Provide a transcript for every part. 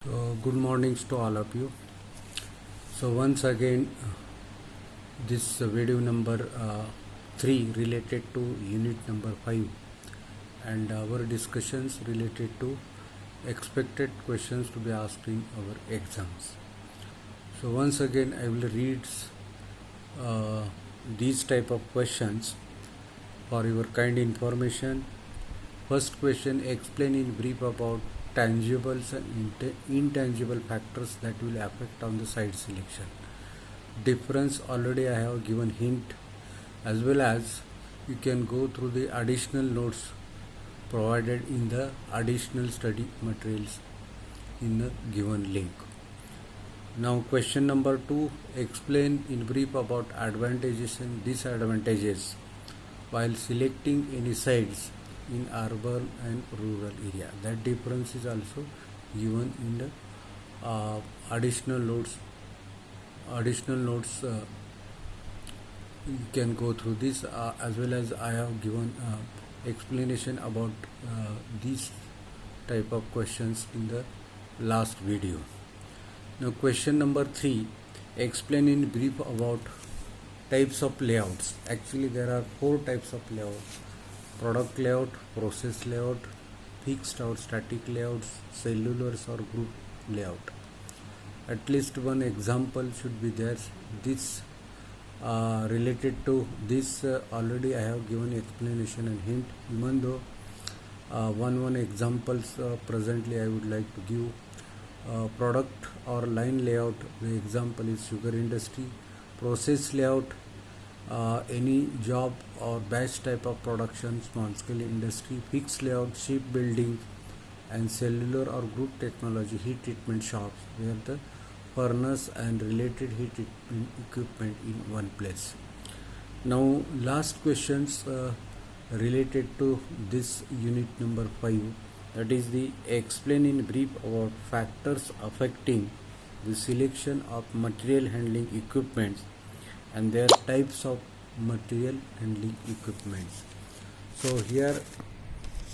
So, good mornings to all of you. So, once again, this video number 3 related to unit number 5 and our discussions related to expected questions to be asked in our exams. So, once again, I will read uh, these type of questions for your kind information. First question: explain in brief about tangibles and intangible factors that will affect on the site selection. Difference already I have given hint, as well as you can go through the additional notes provided in the additional study materials in the given link. Now question number 2: explain in brief about advantages and disadvantages while selecting any sites in urban and rural area. That difference is also given in the additional notes. You can go through this, as well as I have given explanation about these type of questions in the last video. Now question number 3: explain in brief about types of layouts. Actually there are 4 types of layouts: product layout, process layout, fixed or static layouts, cellulars or group layout. At least one example should be there. This related to this already I have given explanation and hint, even though one examples presently I would like to give. Product or line layout, the example is sugar industry. Process layout, any job or batch type of production, small scale industry. Fixed layout, shipbuilding. And cellular or group technology, heat treatment shops, where the furnace and related heat treatment equipment in one place. Now last questions related to this unit number 5, that is the explain in brief about factors affecting the selection of material handling equipments and their types of material handling equipments. So here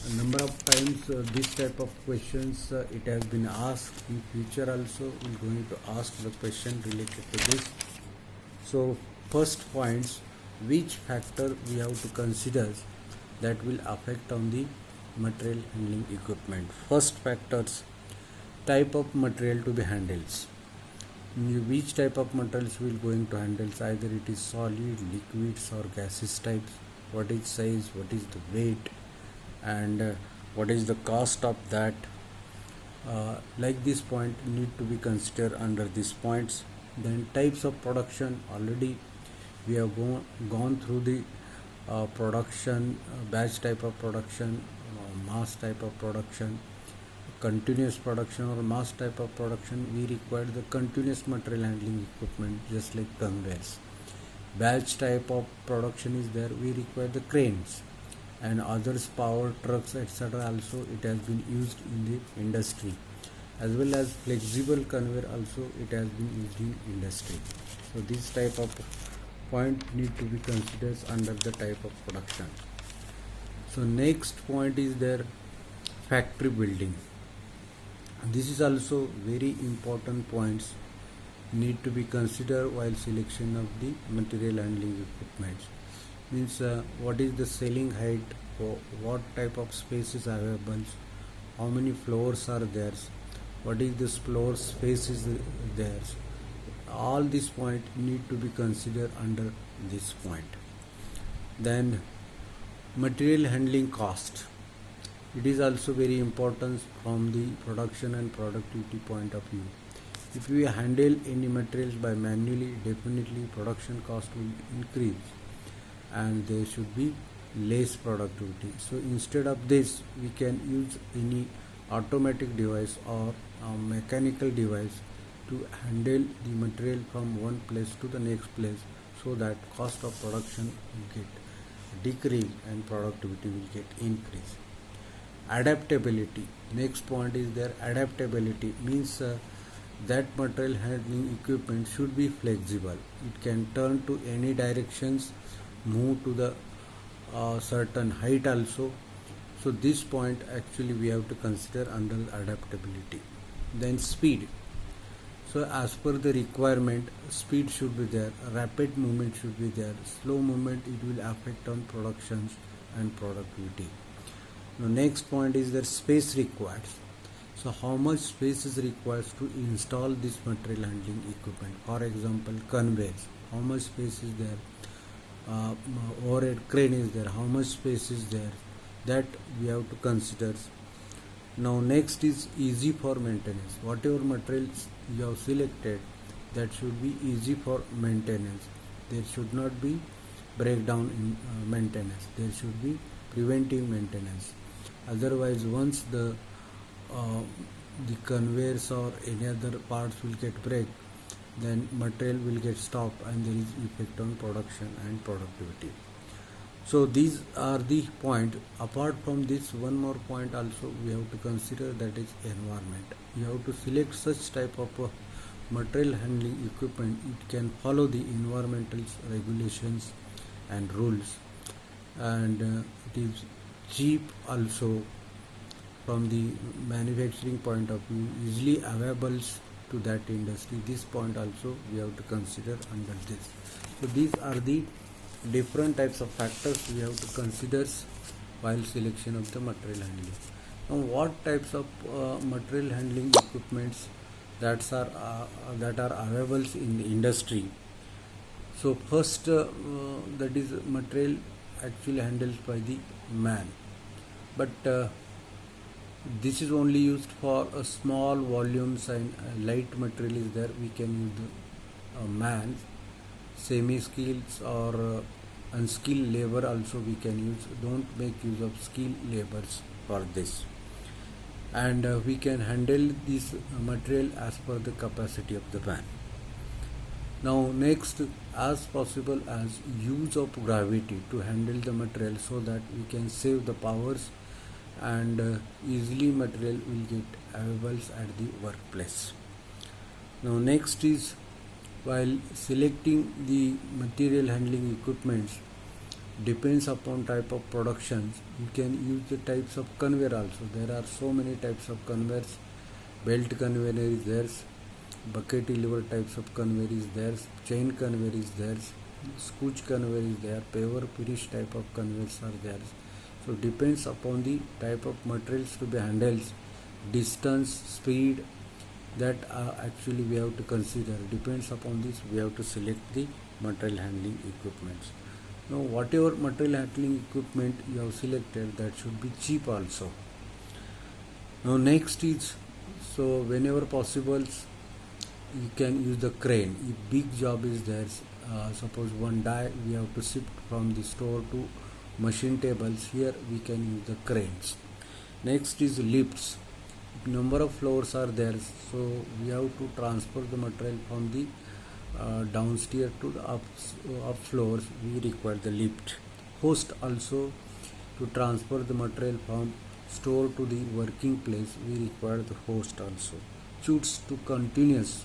a number of times this type of questions it has been asked. In future also we are going to ask the question related to this. So first points: which factor we have to consider that will affect on the material handling equipment. First factors: type of material to be handled. Which type of materials we are going to handle, either it is solid, liquids or gaseous types. What is size, what is the weight, and what is the cost of that. Like this point need to be considered under these points. Then types of production, already we have gone through the production, batch type of production, mass type of production, continuous production or mass type of production. We require the continuous material handling equipment, just like conveyors. Batch type of production is there, we require the cranes and others, power trucks, etc. also it has been used in the industry, as well as flexible conveyor also it has been used in industry. So this type of point need to be considered under the type of production. So next point is there factory building. This is also very important points need to be considered while selection of the material handling equipment. Means what is the ceiling height, what type of space is available, how many floors are there, what is this floor space is there. All these points need to be considered under this point. Then material handling cost, it is also very important from the production and productivity point of view. If we handle any materials by manually, definitely production cost will increase and there should be less productivity. So instead of this, we can use any automatic device or a mechanical device to handle the material from one place to the next place, so that cost of production will get decreased and productivity will get increased. Adaptability, next point is there adaptability, means that material handling equipment should be flexible. It can turn to any directions, move to the certain height also. So this point actually we have to consider under adaptability. Then speed. So as per the requirement, speed should be there, rapid movement should be there, slow movement it will affect on productions and productivity. Now next point is that space required. So how much space is required to install this material handling equipment? For example, conveyors. How much space is there? Overhead crane is there. How much space is there? That we have to consider. Now next is easy for maintenance. Whatever materials you have selected, that should be easy for maintenance. There should not be breakdown in maintenance. There should be preventive maintenance. Otherwise, once the conveyors or any other parts will get break, then material will get stopped and there is effect on production and productivity. So these are the point. Apart from this, one more point also we have to consider, that is environment. You have to select such type of material handling equipment. It can follow the environmental regulations and rules, and it is cheap also from the manufacturing point of view, easily available to that industry. This point also we have to consider under this. So these are the different types of factors we have to consider while selection of the material handling. Now what types of material handling equipments that are available in the industry? So first, that is material actually handled by the man, but this is only used for small volumes and light material is there. We can use the man. Semi-skilled or unskilled labor also we can use. Don't make use of skilled labors for this. And we can handle this material as per the capacity of the van. Now next, as possible as use of gravity to handle the material, so that we can save the powers and easily material will get available at the workplace. Now next is, while selecting the material handling equipments, depends upon type of productions. You can use the types of conveyor also. There are so many types of conveyors. Belt conveyor is there, bucket lever types of conveyor is there, chain conveyor is there, scooch conveyor is there, paver pirish type of conveyors are there. So depends upon the type of materials to be handled, distance, speed, that actually we have to consider. Depends upon this we have to select the material handling equipments. Now whatever material handling equipment you have selected, that should be cheap also. Now next is, so whenever possible you can use the crane. If big job is there, suppose one die we have to shift from the store to machine tables, here we can use the cranes. Next is lifts. Number of floors are there, so we have to transfer the material from the downstairs to the up floors, we require the lift. Hoist also, to transfer the material from store to the working place, we require the hoist also. Chutes, to continuous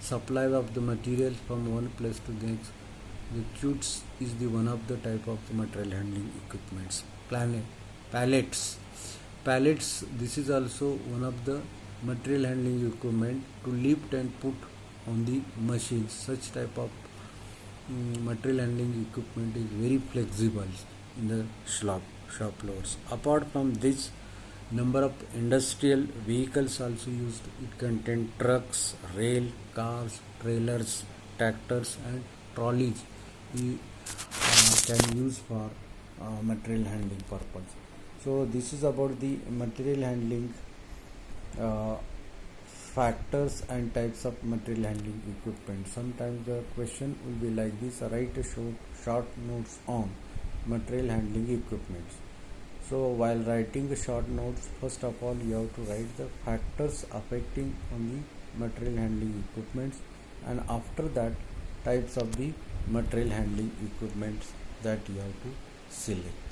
supply of the material from one place to the next. The chutes is the one of the type of the material handling equipments. Pallets, this is also one of the material handling equipment to lift and put on the machines. Such type of material handling equipment is very flexible in the shop floors. Apart from this, number of industrial vehicles also used. It contains trucks, rail, cars, trailers, tractors and trolleys we can use for material handling purpose. So this is about the material handling factors and types of material handling equipment. Sometimes the question will be like this: write a short notes on material handling equipments. So while writing the short notes, first of all you have to write the factors affecting on the material handling equipments, and after that types of the material handling equipments that you have to select.